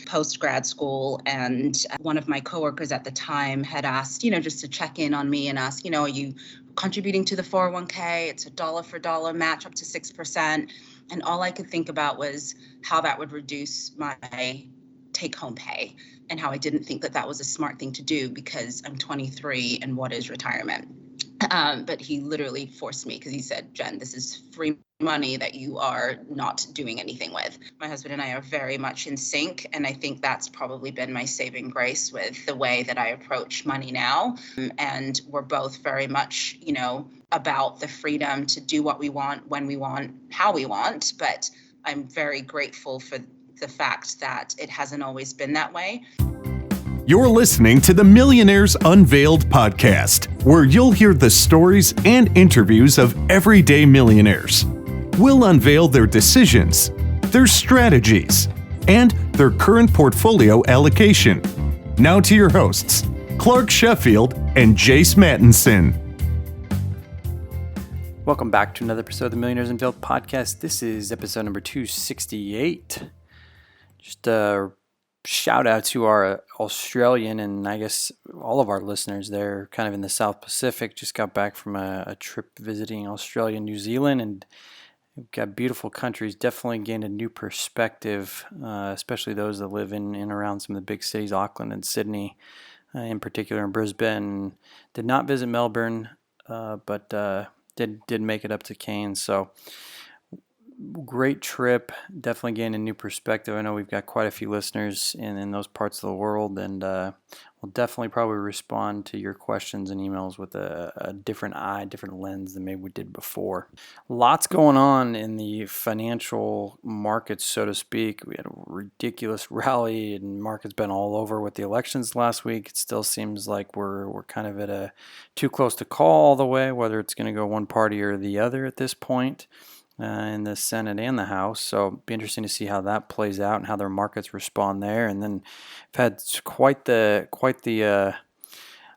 post grad school. And one of my coworkers at the time had asked, just to check in on me and ask, are you contributing to the 401k? It's a dollar for dollar match up to 6%. And all I could think about was how that would reduce my take home pay and how I didn't think that was a smart thing to do because I'm 23 and what is retirement? But he literally forced me because he said, Jen, this is free money that you are not doing anything with. My husband and I are very much in sync. And I think that's probably been my saving grace with the way that I approach money now. And we're both very much, about the freedom to do what we want, when we want, how we want. But I'm very grateful for the fact that it hasn't always been that way. You're listening to the Millionaires Unveiled podcast, where you'll hear the stories and interviews of everyday millionaires. We'll unveil their decisions, their strategies, and their current portfolio allocation. Now to your hosts, Clark Sheffield and Jace Mattinson. Welcome back to another episode of the Millionaires Unveiled podcast. This is episode number 268. Just a shout out to our Australian and I guess all of our listeners there kind of in the South Pacific. Just got back from a trip visiting Australia and New Zealand, and we've got beautiful countries. Definitely gained a new perspective, especially those that live in and around some of the big cities, Auckland and Sydney, in particular, in Brisbane. Did not visit Melbourne, but did make it up to Cairns. So great trip. Definitely gained a new perspective. I know we've got quite a few listeners in those parts of the world, and we'll definitely probably respond to your questions and emails with a different eye, different lens than maybe we did before. Lots going on in the financial markets, so to speak. We had a ridiculous rally, and markets been all over with the elections last week. It still seems like we're kind of at a too close to call all the way, whether it's going to go one party or the other at this point. In the Senate and the House, so it'll be interesting to see how that plays out and how their markets respond there. And then we've had quite the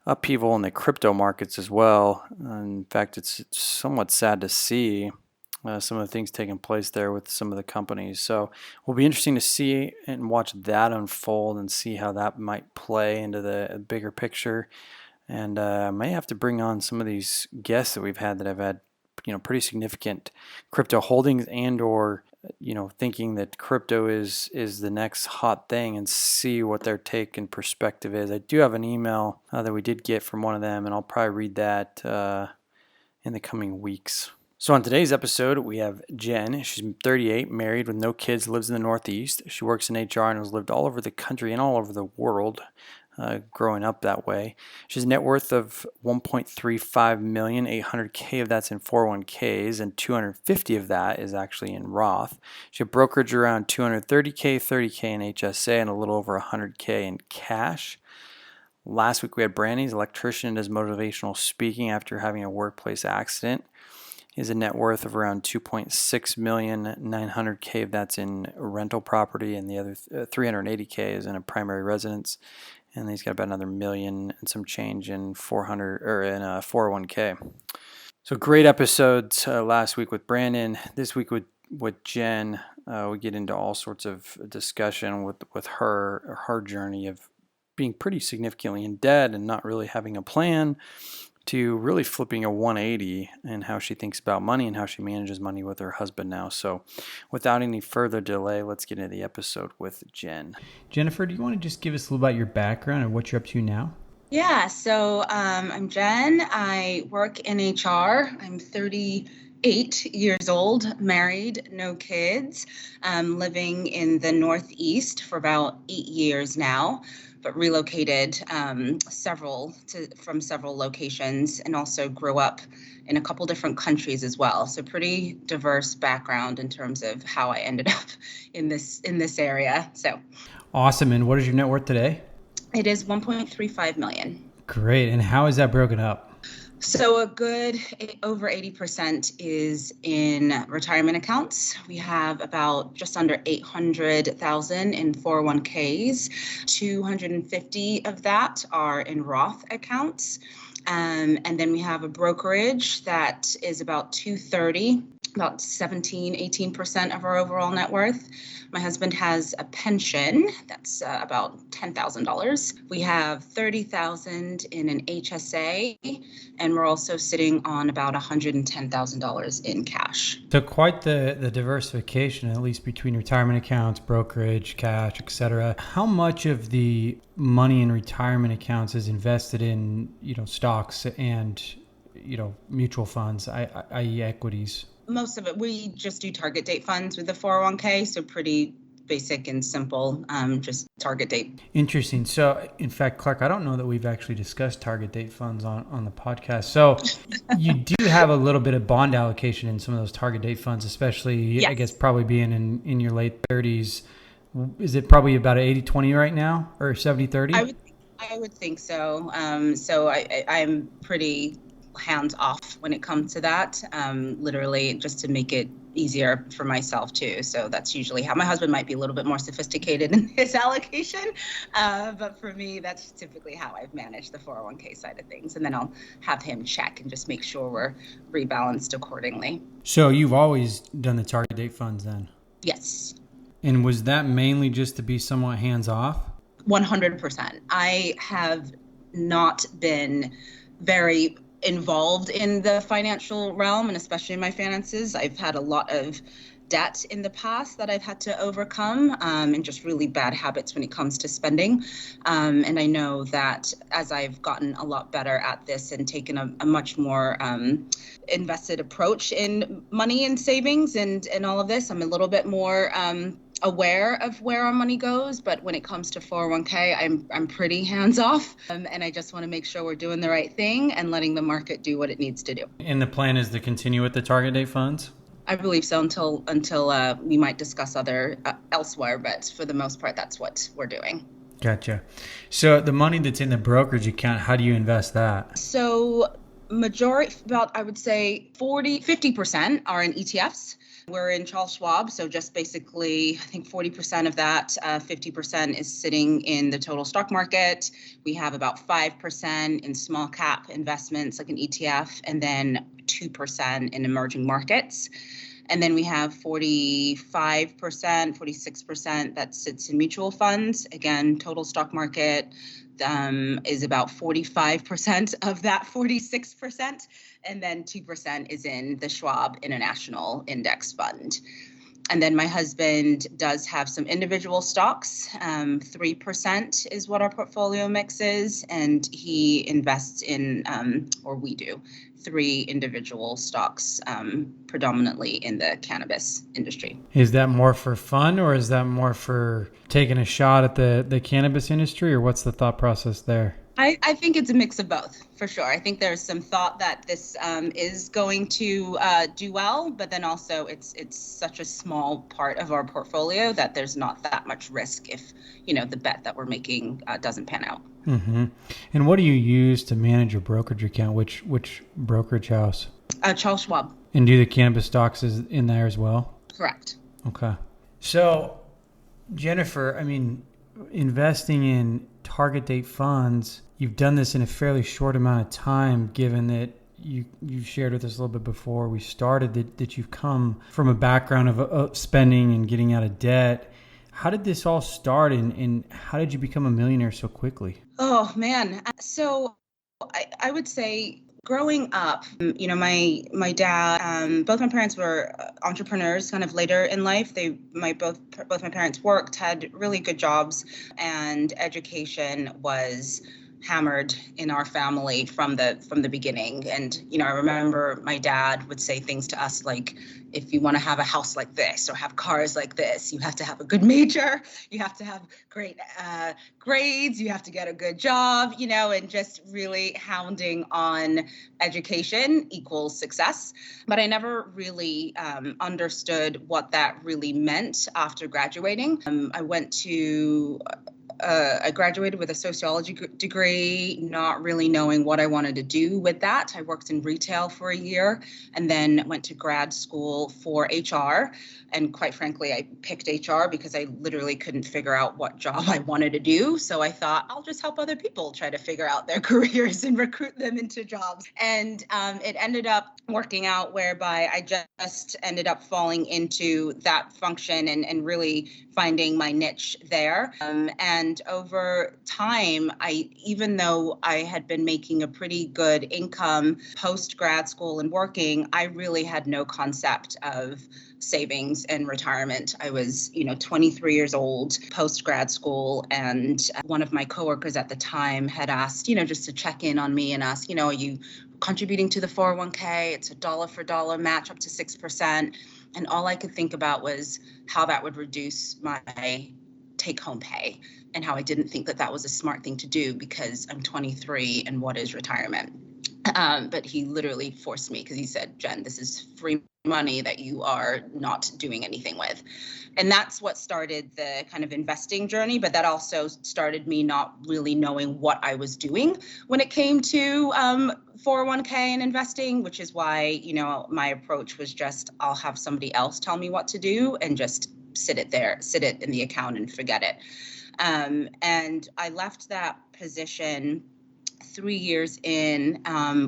upheaval in the crypto markets as well. In fact, it's somewhat sad to see some of the things taking place there with some of the companies. So it will be interesting to see and watch that unfold and see how that might play into the bigger picture. And I may have to bring on some of these guests that we've had that have had pretty significant crypto holdings and or thinking that crypto is the next hot thing, and see what their take and perspective is. I do have an email that we did get from one of them, and I'll probably read that in the coming weeks. So on today's episode, we have Jen. She's 38, married with no kids, lives in the Northeast. She works in HR and has lived all over the country and all over the world. Growing up that way. She has a net worth of $1.35 million, $800K of that's in 401ks, and $250 of that is actually in Roth. She has brokerage around $230K, $30K in HSA, and a little over $100K in cash. Last week we had Brandy, he's an electrician, and does motivational speaking after having a workplace accident. He has a net worth of around $2.6 million, $900K of that's in rental property, and the other $380K is in a primary residence. And he's got about another $1 million and some change in 401k. So great episodes last week with Brandon. This week with Jen, we get into all sorts of discussion with her journey of being pretty significantly in debt and not really having a plan, to really flipping a 180 and how she thinks about money and how she manages money with her husband now. So without any further delay, let's get into the episode with Jen. Jennifer, do you want to just give us a little about your background and what you're up to now? Yeah, so I'm Jen. I work in HR. I'm 38 years old, married, no kids, living in the Northeast for about 8 years now, but relocated from several locations, and also grew up in a couple different countries as well. So pretty diverse background in terms of how I ended up in this area. So awesome. And what is your net worth today? It is $1.35 million. Great. And how is that broken up? So a good over 80% is in retirement accounts. We have about just under 800,000 in 401ks. 250 of that are in Roth accounts. And then we have a brokerage that is about 230. about 18% of our overall net worth. My husband has a pension that's about $10,000. We have $30,000 in an HSA, and we're also sitting on about $110,000 in cash. So quite the diversification, at least between retirement accounts, brokerage, cash, etc. How much of the money in retirement accounts is invested in, stocks and, mutual funds, i.e. equities? Most of it, we just do target date funds with the 401k, so pretty basic and simple, just target date. Interesting. So, in fact, Clark, I don't know that we've actually discussed target date funds on the podcast. So, you do have a little bit of bond allocation in some of those target date funds, especially, yes. I guess, probably being in your late 30s. Is it probably about 80-20 right now, or 70-30? I would think so. So I'm pretty hands off when it comes to that, literally just to make it easier for myself too. So that's usually how my husband might be a little bit more sophisticated in his allocation. But for me, that's typically how I've managed the 401k side of things. And then I'll have him check and just make sure we're rebalanced accordingly. So you've always done the target date funds then? Yes. And was that mainly just to be somewhat hands off? 100%. I have not been very involved in the financial realm, and especially in my finances. I've had a lot of debt in the past that I've had to overcome, and just really bad habits when it comes to spending. And I know that as I've gotten a lot better at this and taken a much more invested approach in money and savings and all of this, I'm a little bit more aware of where our money goes. But when it comes to 401k, I'm pretty hands off, and I just want to make sure we're doing the right thing and letting the market do what it needs to do. And the plan is to continue with the target date funds? I believe so until we might discuss other elsewhere, but for the most part, that's what we're doing. Gotcha. So the money that's in the brokerage account, how do you invest that? So majority, about I would say 50% are in ETFs. We're in Charles Schwab, so just basically, I think 40% of that, 50% is sitting in the total stock market. We have about 5% in small cap investments, like an ETF, and then 2% in emerging markets. And then we have 45%, 46% that sits in mutual funds. Again, total stock market is about 45% of that 46%. And then 2% is in the Schwab International Index Fund. And then my husband does have some individual stocks. 3% is what our portfolio mix is. And he invests in, or we do, 3 individual stocks, predominantly in the cannabis industry. Is that more for fun, or is that more for taking a shot at the cannabis industry, or what's the thought process there? I think it's a mix of both, for sure. I think there's some thought that this is going to do well, but then also it's such a small part of our portfolio that there's not that much risk if, the bet that we're making doesn't pan out. Mm-hmm. And what do you use to manage your brokerage account? Which brokerage house? Charles Schwab. And do the cannabis stocks is in there as well? Correct. Okay. So, Jennifer, investing in target date funds, you've done this in a fairly short amount of time, given that you've shared with us a little bit before we started that you've come from a background of spending and getting out of debt. How did this all start, and how did you become a millionaire so quickly? Oh, man. So I would say growing up, my dad, both my parents were entrepreneurs kind of later in life. Both my parents worked, had really good jobs, and education was hammered in our family from the beginning. And, I remember my dad would say things to us like, if you want to have a house like this or have cars like this, you have to have a good major, you have to have great grades, you have to get a good job, and just really hounding on education equals success. But I never really understood what that really meant after graduating. I went to I graduated with a sociology degree, not really knowing what I wanted to do with that. I worked in retail for a year and then went to grad school for HR. And quite frankly, I picked HR because I literally couldn't figure out what job I wanted to do. So I thought I'll just help other people try to figure out their careers and recruit them into jobs. And it ended up working out whereby I just ended up falling into that function and really finding my niche there. And over time, even though I had been making a pretty good income post grad school and working, I really had no concept of savings and retirement. I was, 23 years old post grad school, and one of my coworkers at the time had asked, just to check in on me and ask, are you contributing to the 401k? It's a dollar for dollar match up to 6%. And all I could think about was how that would reduce my take home pay and how I didn't think that was a smart thing to do because I'm 23 and what is retirement? But he literally forced me because he said, Jen, this is free money that you are not doing anything with. And that's what started the kind of investing journey. But that also started me not really knowing what I was doing when it came to 401k and investing, which is why, my approach was just I'll have somebody else tell me what to do and just sit it in the account and forget it. And I left that position 3 years in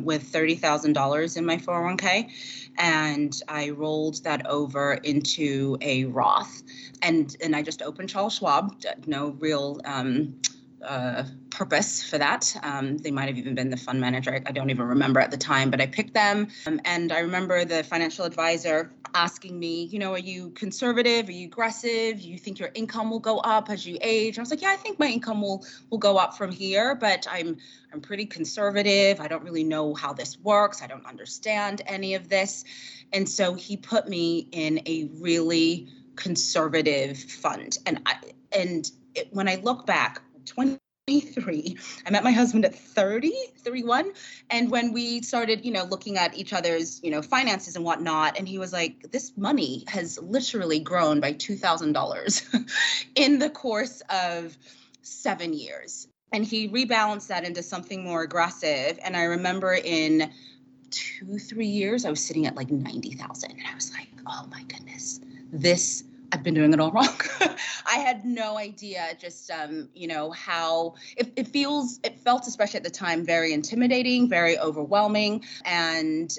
with $30,000 in my 401k, and I rolled that over into a Roth, and I just opened Charles Schwab. No real purpose for that. They might have even been the fund manager. I don't even remember at the time, but I picked them. And I remember the financial advisor asking me, are you conservative? Are you aggressive? You think your income will go up as you age? I was like, yeah, I think my income will go up from here, but I'm pretty conservative. I don't really know how this works. I don't understand any of this. And so he put me in a really conservative fund. When I look back, 23, I met my husband at 31. And when we started, looking at each other's, finances and whatnot, and he was like, this money has literally grown by $2,000 in the course of 7 years. And he rebalanced that into something more aggressive. And I remember in 2-3 years, I was sitting at like 90,000. And I was like, oh my goodness, I've been doing it all wrong. I had no idea just, how it felt, especially at the time, very intimidating, very overwhelming. And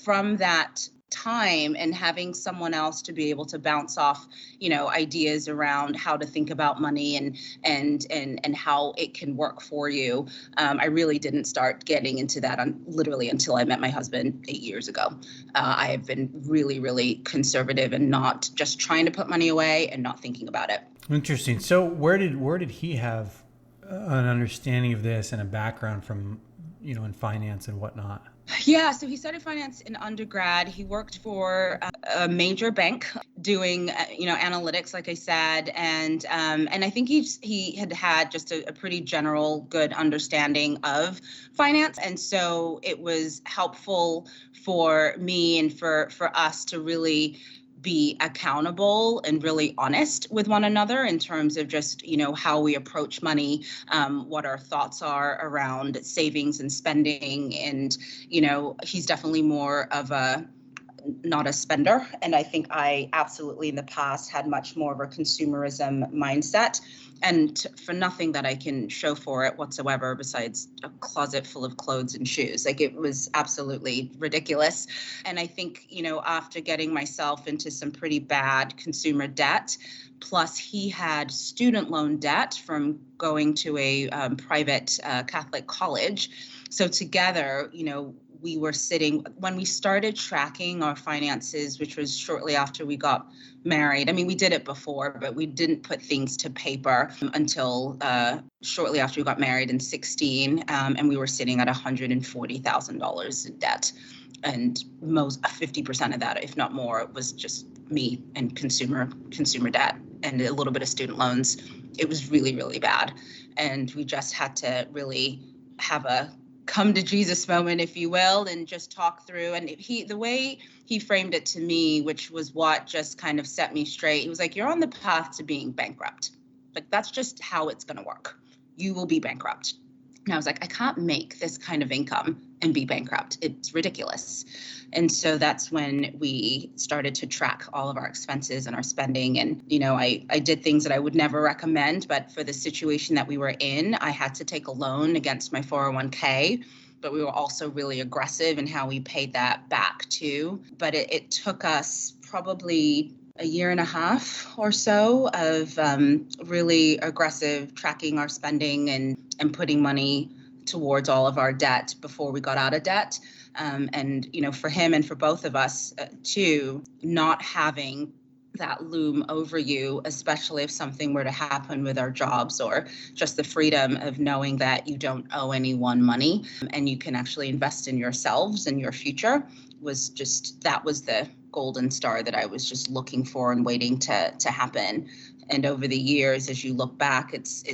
from that time and having someone else to be able to bounce off, ideas around how to think about money and how it can work for you. I really didn't start getting into that literally until I met my husband 8 years ago. I have been really, really conservative and not just trying to put money away and not thinking about it. Interesting. So where did he have an understanding of this and a background from, in finance and whatnot? Yeah, so he studied finance in undergrad. He worked for a major bank doing, analytics, like I said, and I think he had just a pretty general good understanding of finance, and so it was helpful for me and for us to really be accountable and really honest with one another in terms of just, how we approach money, what our thoughts are around savings and spending. And, he's definitely more of not a spender. And I think I absolutely in the past had much more of a consumerism mindset, and for nothing that I can show for it whatsoever besides a closet full of clothes and shoes. Like, it was absolutely ridiculous. And I think, after getting myself into some pretty bad consumer debt, plus he had student loan debt from going to a private Catholic college. So together, we were sitting, when we started tracking our finances, which was shortly after we got married. I mean, we did it before, but we didn't put things to paper until shortly after we got married in 2016. And we were sitting at $140,000 in debt. And 50% of that, if not more, was just me and consumer debt and a little bit of student loans. It was really, really bad. And we just had to really have a come to Jesus moment, if you will, and just talk through. And the way he framed it to me, which was what just kind of set me straight, he was like, you're on the path to being bankrupt. Like, that's just how it's going to work. You will be bankrupt. And I was like, I can't make this kind of income and be bankrupt. It's ridiculous. And so that's when we started to track all of our expenses and our spending. And, I did things that I would never recommend, but for the situation that we were in, I had to take a loan against my 401k. But we were also really aggressive in how we paid that back too. But it took us probably a year and a half or so of really aggressive tracking our spending and putting money towards all of our debt before we got out of debt. And, for him and for both of us too, not having that loom over you, especially if something were to happen with our jobs, or just the freedom of knowing that you don't owe anyone money and you can actually invest in yourselves and your future, that was the golden star that I was just looking for and waiting to happen. And over the years, as you look back, it's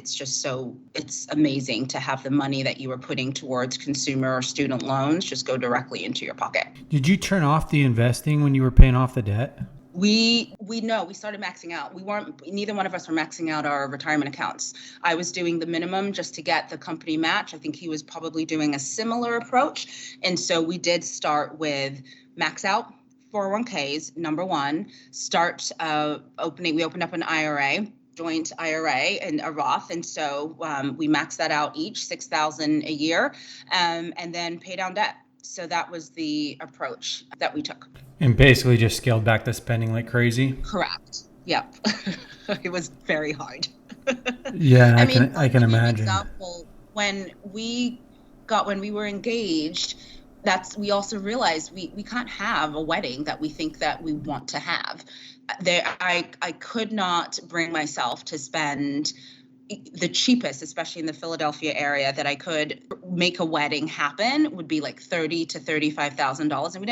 amazing to have the money that you were putting towards consumer or student loans just go directly into your pocket. Did you turn off the investing when you were paying off the debt? We started maxing out. Neither one of us were maxing out our retirement accounts. I was doing the minimum just to get the company match. I think he was probably doing a similar approach. And so we did start with max out 401ks, number one, we opened up an IRA, joint IRA and a Roth. And so we maxed that out each $6,000 a year, and then pay down debt. So that was the approach that we took. And basically just scaled back the spending like crazy? Correct. Yep. It was very hard. Yeah, I can imagine. For example, when we were engaged, we also realized we can't have a wedding that we think that we want to have. I could not bring myself to spend the cheapest, especially in the Philadelphia area, that I could make a wedding happen would be like $30,000 to $35,000, and we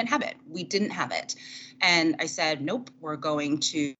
didn't have it. And I said, nope, we're going to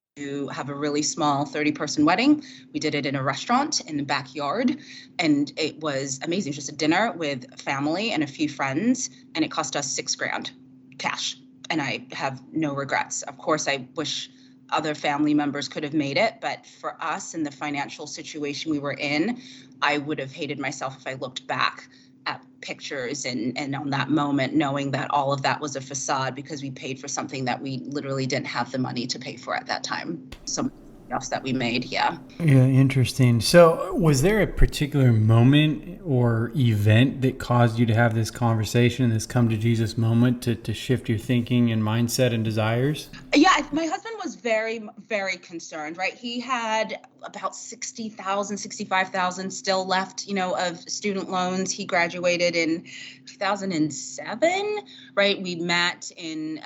have a really small 30-person wedding. We did it in a restaurant in the backyard, and it was amazing. Just a dinner with family and a few friends, and it cost us $6,000 cash. And I have no regrets. Of course, I wish other family members could have made it, but for us in the financial situation we were in, I would have hated myself if I looked back at pictures and on that moment, knowing that all of that was a facade because we paid for something that we literally didn't have the money to pay for at that time. Some else that we made. Yeah. Yeah. Interesting. So was there a particular moment or event that caused you to have this conversation, this come to Jesus moment to shift your thinking and mindset and desires? Yeah. My husband was very, very concerned, right? He had about $60,000, $65,000 still left, of student loans. He graduated in 2007, right? We met in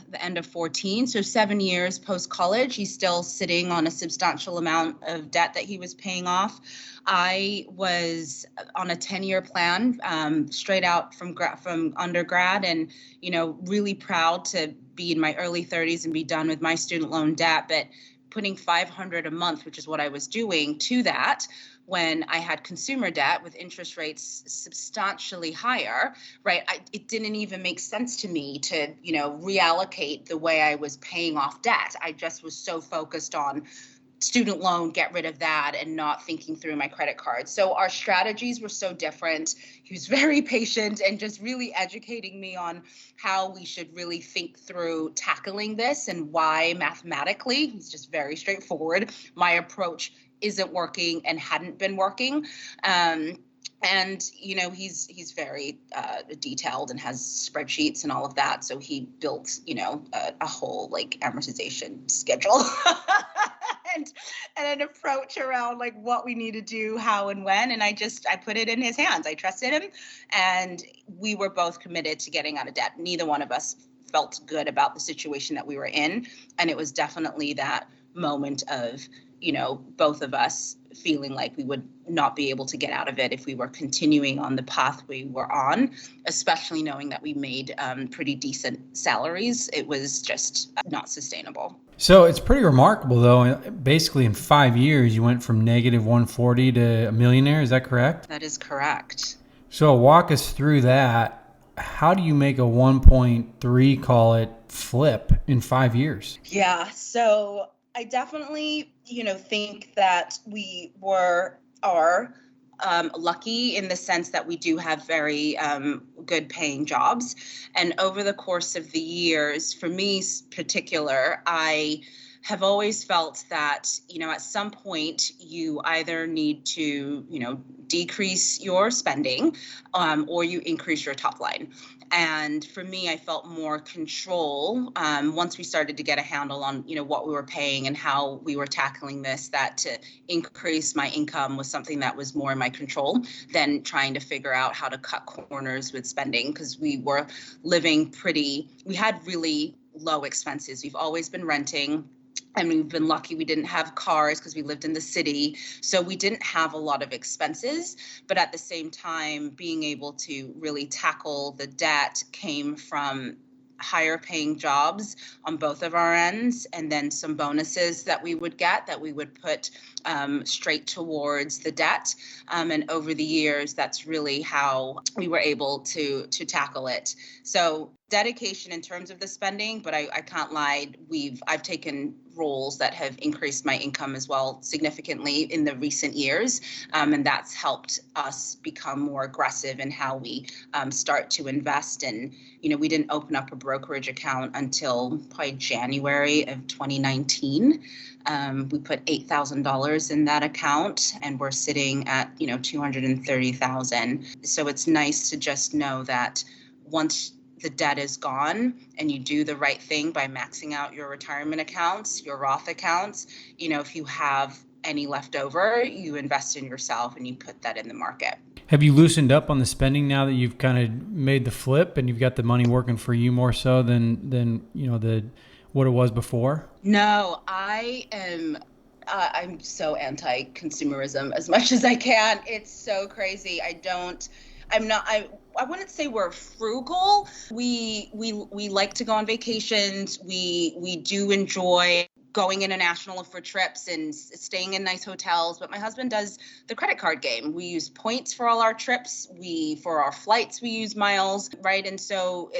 the end of 14. So 7 years post-college, he's still sitting on a substantial amount of debt that he was paying off. I was on a 10-year plan, straight out from undergrad, and, really proud to be in my early 30s and be done with my student loan debt. But putting $500 a month, which is what I was doing, to that, when I had consumer debt with interest rates substantially higher, right? It didn't even make sense to me to, reallocate the way I was paying off debt. I just was so focused on student loan, get rid of that, and not thinking through my credit card. So our strategies were so different. He was very patient and just really educating me on how we should really think through tackling this and why mathematically. He's just very straightforward. My approach isn't working and hadn't been working. And, he's very detailed and has spreadsheets and all of that. So he built, a whole amortization schedule and an approach around what we need to do, how and when. And I put it in his hands. I trusted him, and we were both committed to getting out of debt. Neither one of us felt good about the situation that we were in. And it was definitely that moment of, both of us feeling like we would not be able to get out of it if we were continuing on the path we were on, especially knowing that we made pretty decent salaries. It was just not sustainable. So it's pretty remarkable, though. Basically, in 5 years, you went from negative 140 to a millionaire. Is that correct? That is correct. So walk us through that. How do you make a 1.3, call it, flip in 5 years? Yeah. So I definitely, think that we are lucky in the sense that we do have very good paying jobs. And over the course of the years, for me particular, I have always felt that, at some point you either need to, decrease your spending or you increase your top line. And for me, I felt more control once we started to get a handle on, what we were paying and how we were tackling this, that to increase my income was something that was more in my control than trying to figure out how to cut corners with spending, because we were we had really low expenses. We've always been renting. And we've been lucky we didn't have cars because we lived in the city. So we didn't have a lot of expenses. But at the same time, being able to really tackle the debt came from higher paying jobs on both of our ends, and then some bonuses that we would get that we would put straight towards the debt. And over the years, that's really how we were able to tackle it. So dedication in terms of the spending, but I can't lie, I've taken roles that have increased my income as well significantly in the recent years. And that's helped us become more aggressive in how we start to invest. And, we didn't open up a brokerage account until probably January of 2019. We put $8,000 in that account, and we're sitting at, $230,000. So it's nice to just know that once the debt is gone and you do the right thing by maxing out your retirement accounts, your Roth accounts, if you have any left over, you invest in yourself and you put that in the market. Have you loosened up on the spending now that you've kind of made the flip and you've got the money working for you more so than what it was before? No, I am. I'm so anti-consumerism as much as I can. It's so crazy. I wouldn't say we're frugal. We like to go on vacations. We do enjoy going international for trips and staying in nice hotels. But my husband does the credit card game. We use points for all our trips. For our flights, we use miles, right? And so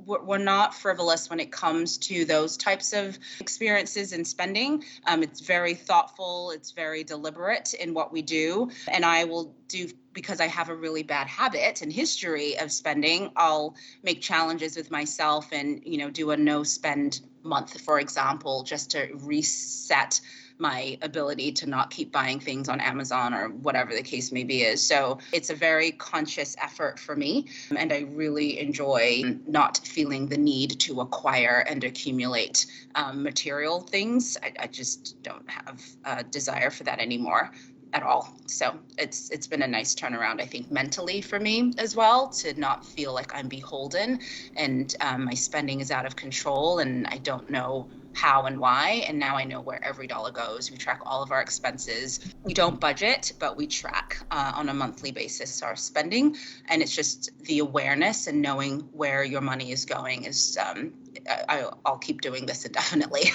we're not frivolous when it comes to those types of experiences and spending. It's very thoughtful. It's very deliberate in what we do. And I will do, because I have a really bad habit and history of spending, I'll make challenges with myself and, do a no spend month, for example, just to reset my ability to not keep buying things on Amazon or whatever the case may be is. So it's a very conscious effort for me. And I really enjoy not feeling the need to acquire and accumulate material things. I just don't have a desire for that anymore at all. So it's been a nice turnaround, I think, mentally for me as well, to not feel like I'm beholden and my spending is out of control and I don't know how and why. And now I know where every dollar goes. We track all of our expenses. We don't budget, but we track on a monthly basis our spending. And it's just the awareness and knowing where your money is going is, I'll keep doing this indefinitely.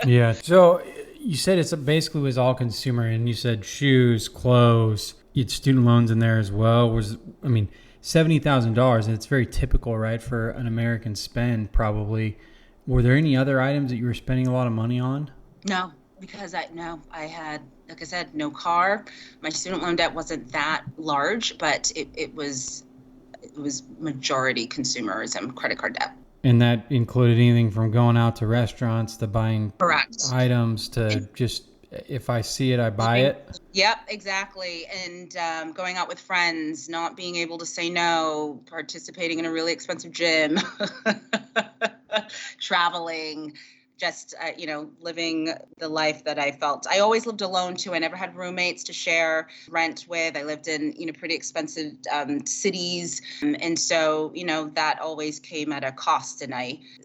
Yeah. So you said it's basically was all consumer, and you said shoes, clothes, you had student loans in there as well. $70,000, and it's very typical, right, for an American spend probably. Were there any other items that you were spending a lot of money on? No, because I had, like I said, no car. My student loan debt wasn't that large, but it was majority consumerism, credit card debt. And that included anything from going out to restaurants to buying Correct. items to just, if I see it, I buy it? Yep, exactly. And going out with friends, not being able to say no, participating in a really expensive gym, traveling, just, living the life that I felt. I always lived alone too. I never had roommates to share rent with. I lived in, pretty expensive cities. And so, that always came at a cost. And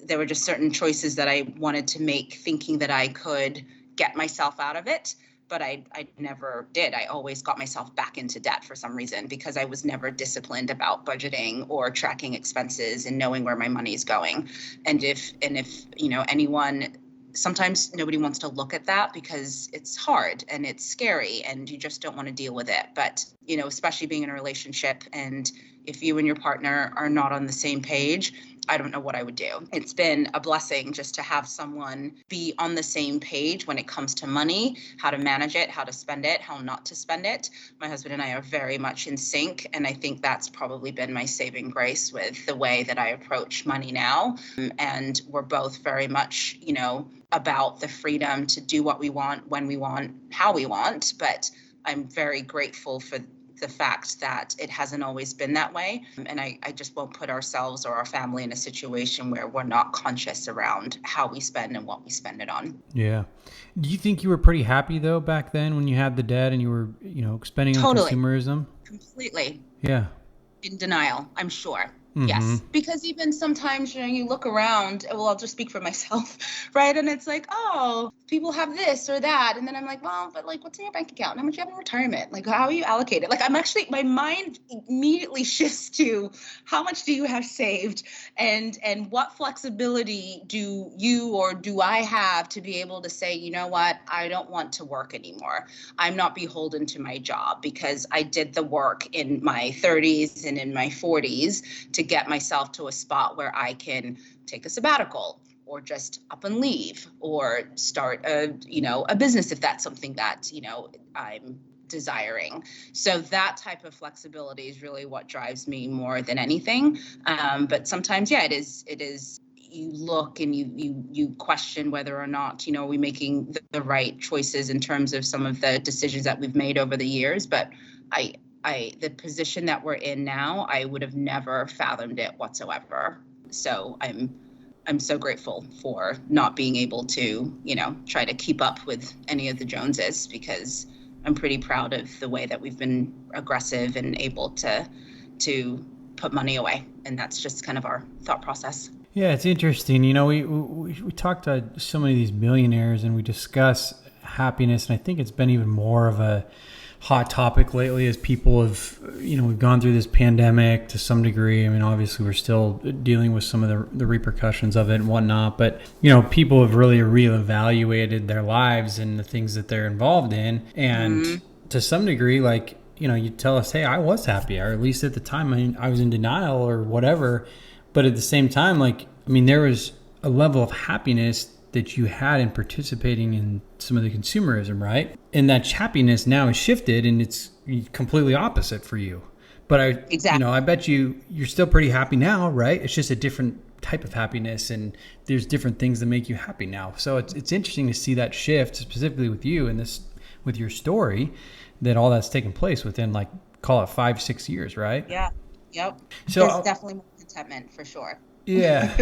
there were just certain choices that I wanted to make, thinking that I could get myself out of it. But I never did. I always got myself back into debt for some reason, because I was never disciplined about budgeting or tracking expenses and knowing where my money is going. And if anyone, sometimes nobody wants to look at that because it's hard and it's scary and you just don't want to deal with it. But, especially being in a relationship, and if you and your partner are not on the same page, I don't know what I would do. It's been a blessing just to have someone be on the same page when it comes to money, how to manage it, how to spend it, how not to spend it. My husband and I are very much in sync. And I think that's probably been my saving grace with the way that I approach money now. And we're both very much, about the freedom to do what we want, when we want, how we want. But I'm very grateful for the fact that it hasn't always been that way. And I just won't put ourselves or our family in a situation where we're not conscious around how we spend and what we spend it on. Yeah. Do you think you were pretty happy though back then when you had the debt and you were, spending on Totally. consumerism? Completely. Yeah. In denial, I'm sure. Mm-hmm. Yes. Because even sometimes, you look around, well, I'll just speak for myself, right? And it's like, oh, people have this or that. And then I'm like, well, but like, what's in your bank account? How much you have in retirement? Like, how are you allocated? Like, my mind immediately shifts to how much do you have saved and what flexibility do you or do I have to be able to say, you know what, I don't want to work anymore. I'm not beholden to my job because I did the work in my 30s and in my 40s to get myself to a spot where I can take a sabbatical or just up and leave or start a business if that's something that, I'm desiring. So that type of flexibility is really what drives me more than anything. But sometimes, it is. You look and you question whether or not, are we making the right choices in terms of some of the decisions that we've made over the years. But the position that we're in now, I would have never fathomed it whatsoever. So I'm so grateful for not being able to, try to keep up with any of the Joneses, because I'm pretty proud of the way that we've been aggressive and able to put money away. And that's just kind of our thought process. Yeah, it's interesting. We talked to so many of these millionaires and we discuss happiness. And I think it's been even more of a hot topic lately as people have, we've gone through this pandemic to some degree. I mean, obviously we're still dealing with some of the repercussions of it and whatnot, but, people have really reevaluated their lives and the things that they're involved in. And to some degree, like, you tell us, hey, I was happy, or at least at the time I was in denial or whatever. But at the same time, there was a level of happiness that you had in participating in some of the consumerism, right? And that happiness now is shifted and it's completely opposite for you. But I bet you're still pretty happy now, right? It's just a different type of happiness and there's different things that make you happy now. So it's interesting to see that shift specifically with you and this, with your story, that all that's taken place within call it 5-6 years, right? Yeah. Yep. So there's definitely more contentment for sure. Yeah.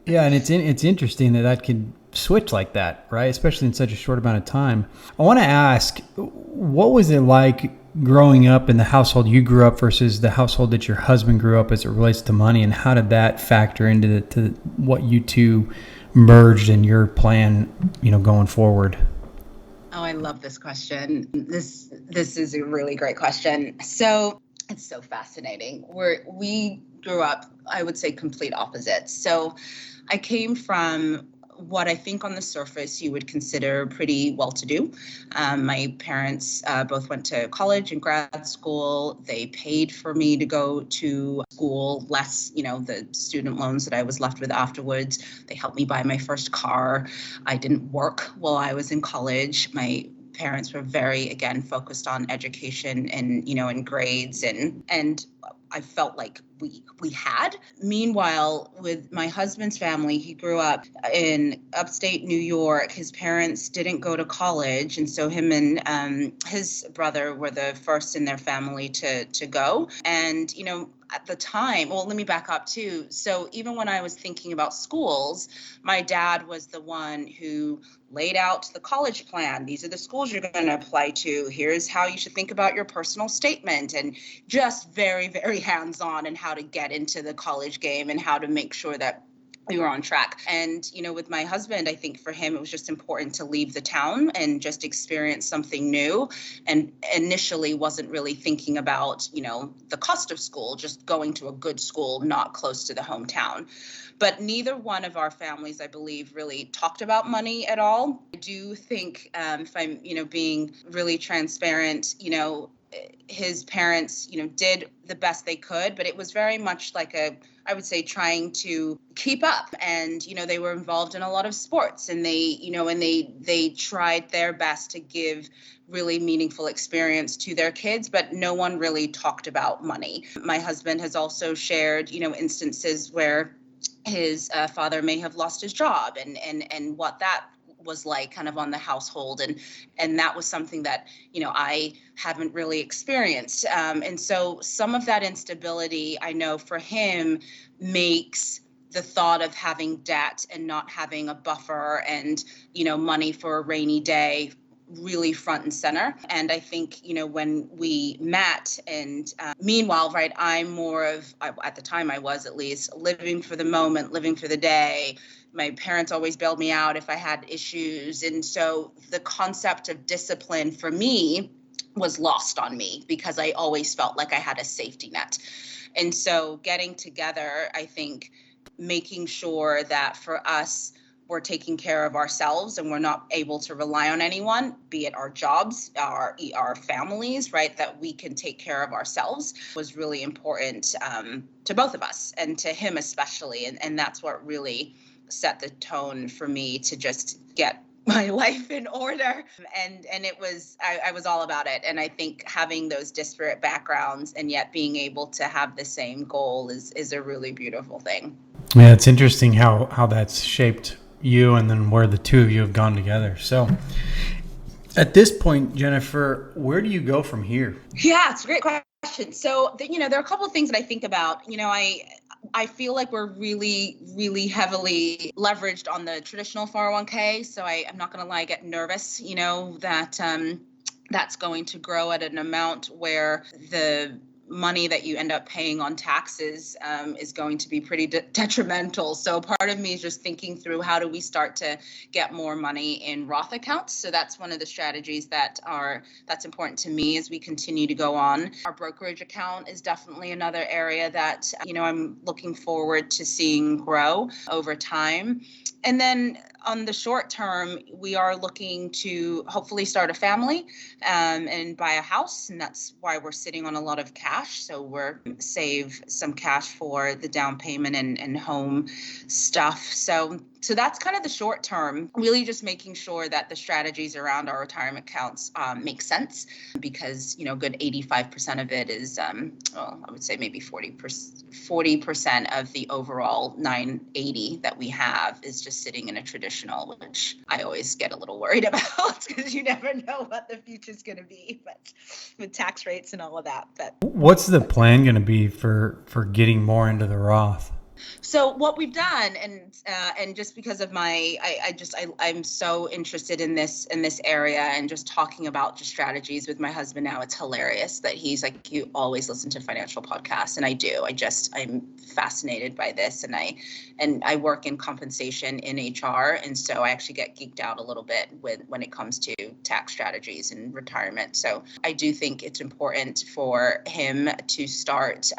Yeah. And it's interesting that can switch like that, right? Especially in such a short amount of time. I want to ask, what was it like growing up in the household you grew up versus the household that your husband grew up as it relates to money? And how did that factor into to what you two merged in your plan, going forward? Oh, I love this question. This is a really great question. So it's so fascinating. We grew up, I would say, complete opposites. So I came from what I think on the surface you would consider pretty well-to-do. My parents both went to college and grad school. They paid for me to go to school, less, the student loans that I was left with afterwards. They helped me buy my first car. I didn't work while I was in college. My parents were very, again, focused on education and, and grades and I felt like we had. Meanwhile, with my husband's family, he grew up in upstate New York. His parents didn't go to college. And so him and his brother were the first in their family to go. And, at the time, well, let me back up too. So even when I was thinking about schools, my dad was the one who laid out the college plan. These are the schools you're going to apply to. Here's how you should think about your personal statement, and just very, very hands-on in how to get into the college game and how to make sure that we were on track. And, with my husband, I think for him, it was just important to leave the town and just experience something new. And initially wasn't really thinking about, the cost of school, just going to a good school, not close to the hometown. But neither one of our families, I believe, really talked about money at all. I do think if I'm, being really transparent, his parents, did the best they could, but it was very much like I would say, trying to keep up. And, they were involved in a lot of sports, and they tried their best to give really meaningful experience to their kids, but no one really talked about money. My husband has also shared, instances where his father may have lost his job and what that was like kind of on the household. And that was something that, I haven't really experienced. And so some of that instability, I know for him, makes the thought of having debt and not having a buffer and, money for a rainy day really front and center. And I think, when we met and meanwhile, right, I'm more of, at the time I was at least, living for the moment, living for the day. My parents always bailed me out if I had issues. And so the concept of discipline for me was lost on me because I always felt like I had a safety net. And so getting together, I think, making sure that for us, we're taking care of ourselves and we're not able to rely on anyone, be it our jobs, our families, right, that we can take care of ourselves was really important to both of us and to him especially. And that's what really set the tone for me to just get my life in order. And it was, I was all about it. And I think having those disparate backgrounds and yet being able to have the same goal is a really beautiful thing. Yeah, it's interesting how that's shaped you and then where the two of you have gone together. So at this point, Jennifer, where do you go from here? Yeah, it's a great question. So, there are a couple of things that I think about. I feel like we're really, really heavily leveraged on the traditional 401k. So I'm not going to lie, I get nervous, that that's going to grow at an amount where the money that you end up paying on taxes is going to be pretty detrimental. So part of me is just thinking through how do we start to get more money in Roth accounts. So that's one of the strategies that's important to me as we continue to go on. Our brokerage account is definitely another area that, I'm looking forward to seeing grow over time. And then on the short term, we are looking to hopefully start a family and buy a house. And that's why we're sitting on a lot of cash. So we're save some cash for the down payment and home stuff. So that's kind of the short term, really just making sure that the strategies around our retirement accounts make sense because, good 85% of it is, I would say maybe 40% of the overall 980 that we have is just sitting in a traditional, which I always get a little worried about because you never know what the future's going to be, but with tax rates and all of that. But what's the plan going to be for getting more into the Roth? So what we've done, and just because of I'm so interested in this area and just talking about just strategies with my husband now, it's hilarious that he's like, you always listen to financial podcasts, and I do. I'm fascinated by this, and I work in compensation in HR, and so I actually get geeked out a little bit when it comes to tax strategies and retirement. So I do think it's important for him to start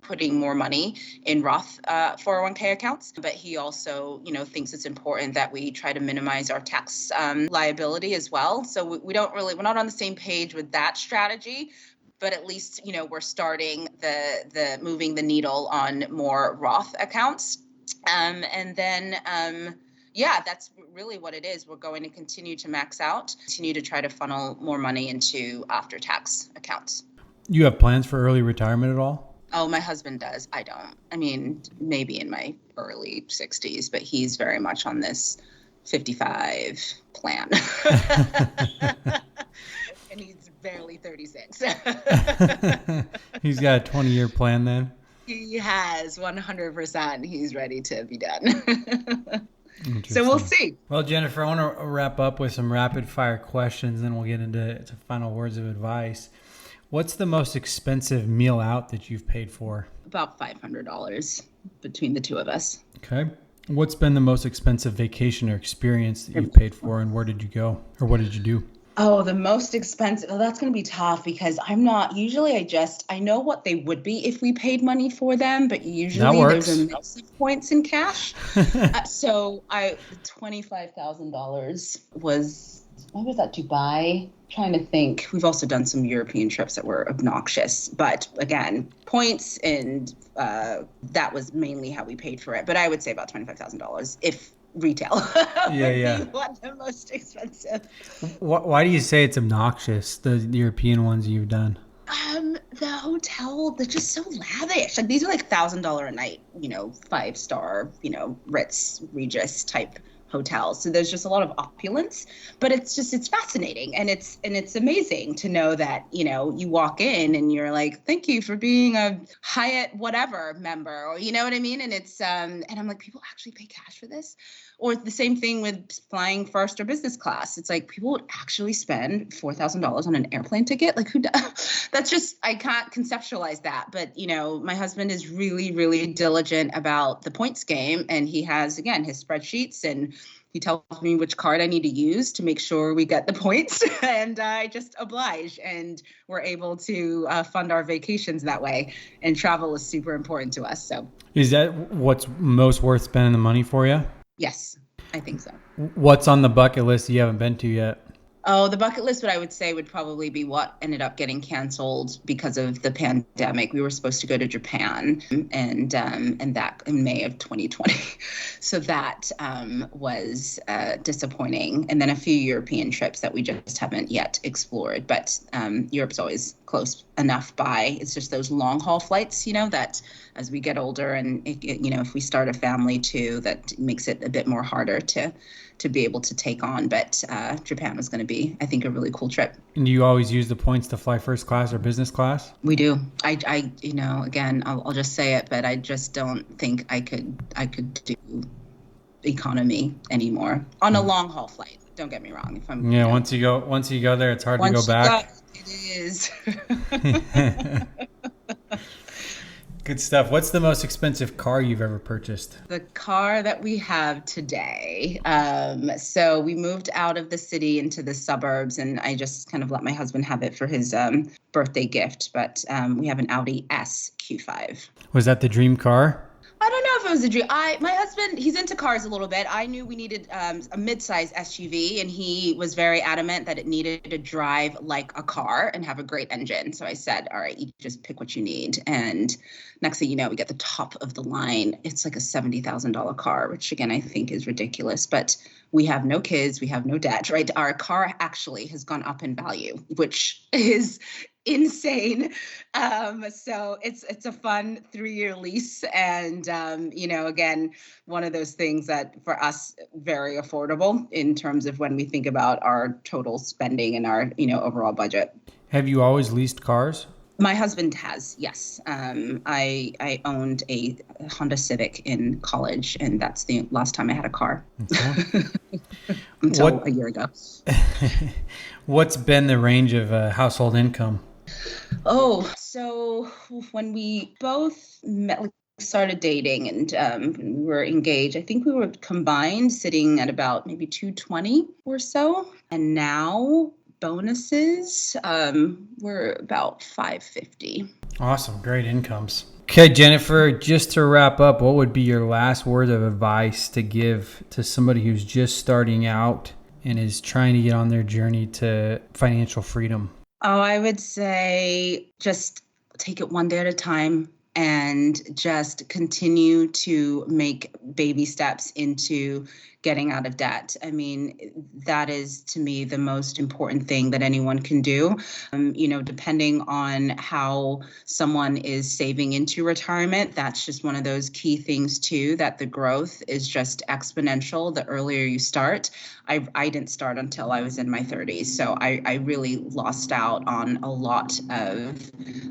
putting more money in Roth 401k accounts. But he also, thinks it's important that we try to minimize our tax liability as well. So we're not on the same page with that strategy, but at least, we're starting the moving the needle on more Roth accounts. And then, that's really what it is. We're going to continue to max out, continue to try to funnel more money into after tax accounts. You have plans for early retirement at all? Oh, my husband does. I don't. I mean, maybe in my early 60s, but he's very much on this 55 plan. And he's barely 36. He's got a 20-year plan then? He has 100%. He's ready to be done. So we'll see. Well, Jennifer, I want to wrap up with some rapid fire questions, then we'll get into final words of advice. What's the most expensive meal out that you've paid for? About $500 between the two of us. Okay. What's been the most expensive vacation or experience that you've paid for, and where did you go, or what did you do? Oh, the most expensive. Well, that's going to be tough because I know what they would be if we paid money for them, but usually there's a mix of points in cash. So $25,000 was, what was that, Dubai trying to think. We've also done some European trips that were obnoxious, but again, points, and that was mainly how we paid for it. But I would say about $25,000 if retail Yeah. would be one of the most expensive. Why do you say it's obnoxious, the European ones you've done? The hotel, they're just so lavish. Like, these are like $1,000 a night, 5-star, Ritz Regis type hotels. So there's just a lot of opulence, but it's fascinating. And it's amazing to know that, you walk in and you're like, thank you for being a Hyatt whatever member, or you know what I mean? And it's, and I'm like, people actually pay cash for this? Or the same thing with flying first or business class. It's like people would actually spend $4,000 on an airplane ticket. Like, who does? That's just, I can't conceptualize that. But, my husband is really, really diligent about the points game. And he has, again, his spreadsheets, and he tells me which card I need to use to make sure we get the points. And I just oblige. And we're able to fund our vacations that way. And travel is super important to us. So Is that what's most worth spending the money for you? yes, I think so. What's on the bucket list that you haven't been to yet? Oh, the bucket list, what I would say would probably be what ended up getting canceled because of the pandemic. We were supposed to go to Japan, and that in May of 2020. So that was disappointing. And then a few European trips that we just haven't yet explored. But Europe's always close enough by. It's just those long haul flights, that as we get older and, if we start a family too, that makes it a bit more harder to be able to take on. But Japan was going to be, I think, a really cool trip. And do you always use the points to fly first class or business class? We do. I again, I'll just say it, but I just don't think I could do economy anymore on a long haul flight. Don't get me wrong. If I'm once you go there, it's hard to go back. It is. Good stuff. What's the most expensive car you've ever purchased? The car that we have today. So we moved out of the city into the suburbs, and I just kind of let my husband have it for his birthday gift. But we have an Audi S Q5. Was that the dream car? I don't know if it was a dream. My husband, he's into cars a little bit. I knew we needed a mid-size SUV, and he was very adamant that it needed to drive like a car and have a great engine. So I said, all right, you just pick what you need. And next thing you know, we get the top of the line. It's like a $70,000 car, which again, I think is ridiculous. But we have no kids, we have no debt, right? Our car actually has gone up in value, which is insane. So it's a fun 3-year lease. And, again, one of those things that for us, very affordable in terms of when we think about our total spending and our, overall budget. Have you always leased cars? My husband has, yes. I owned a Honda Civic in college, and that's the last time I had a car. Okay. Until a year ago. What's been the range of household income? Oh, so when we both started dating and we were engaged, I think we were combined sitting at about maybe 220 or so. And now bonuses, we're about 550. Awesome. Great incomes. Okay, Jennifer, just to wrap up, what would be your last word of advice to give to somebody who's just starting out and is trying to get on their journey to financial freedom? Oh, I would say just take it one day at a time and just continue to make baby steps into getting out of debt. I mean, that is to me the most important thing that anyone can do. Depending on how someone is saving into retirement, that's just one of those key things too, that the growth is just exponential the earlier you start. I didn't start until I was in my 30s. So I really lost out on a lot of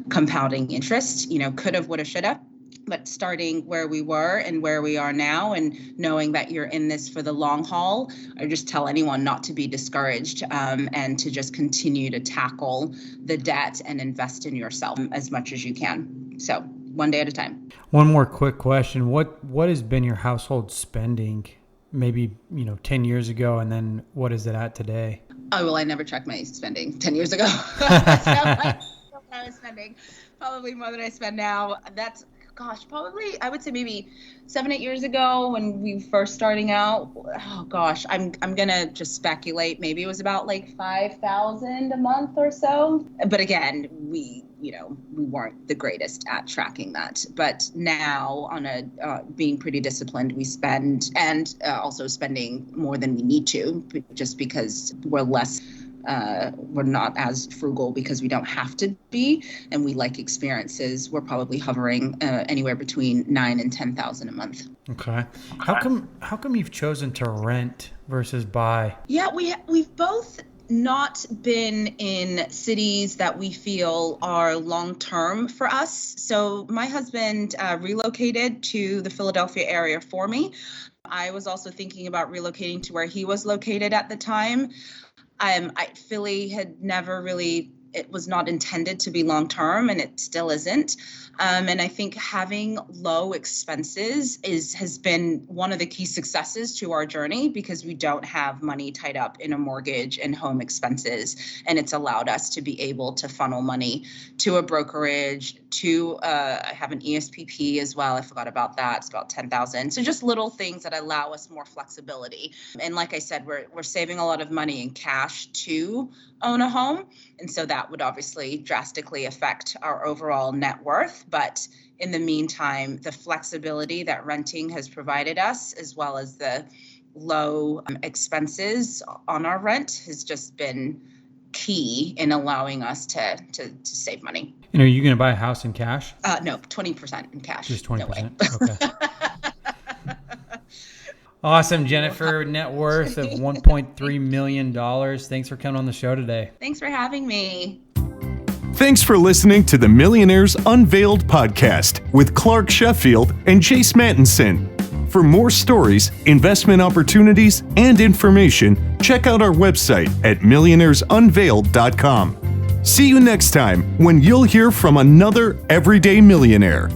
compounding interest, could have, would have, should have. But starting where we were and where we are now, and knowing that you're in this for the long haul, I just tell anyone not to be discouraged and to just continue to tackle the debt and invest in yourself as much as you can. So one day at a time. One more quick question. What has been your household spending maybe, 10 years ago, and then what is it at today? Oh, well, I never tracked my spending 10 years ago. So I was spending probably more than I spend now. That's gosh, probably I would say maybe 7-8 years ago when we first starting out. Oh gosh, I'm gonna just speculate. Maybe it was about like 5,000 a month or so. But again, we weren't the greatest at tracking that. But now, on a being pretty disciplined, we spend, and also spending more than we need to, just because we're not as frugal because we don't have to be, and we like experiences. We're probably hovering anywhere between 9,000 and 10,000 a month. Okay. How come you've chosen to rent versus buy? Yeah, we've both not been in cities that we feel are long-term for us. So my husband relocated to the Philadelphia area for me. I was also thinking about relocating to where he was located at the time. Philly had never really, it was not intended to be long-term, and it still isn't. And I think having low expenses has been one of the key successes to our journey, because we don't have money tied up in a mortgage and home expenses. And it's allowed us to be able to funnel money to a brokerage, I have an ESPP as well. I forgot about that. It's about 10,000. So just little things that allow us more flexibility. And like I said, we're saving a lot of money in cash to own a home. And so that would obviously drastically affect our overall net worth. But in the meantime, the flexibility that renting has provided us, as well as the low expenses on our rent, has just been key in allowing us to save money. And are you going to buy a house in cash? No, 20% in cash. Just 20%? No way. Okay. Awesome, Jennifer. Net worth of $1.3 million. Thanks for coming on the show today. Thanks for having me. Thanks for listening to the Millionaires Unveiled podcast with Clark Sheffield and Chase Mattinson. For more stories, investment opportunities, and information, check out our website at millionairesunveiled.com. See you next time when you'll hear from another everyday millionaire.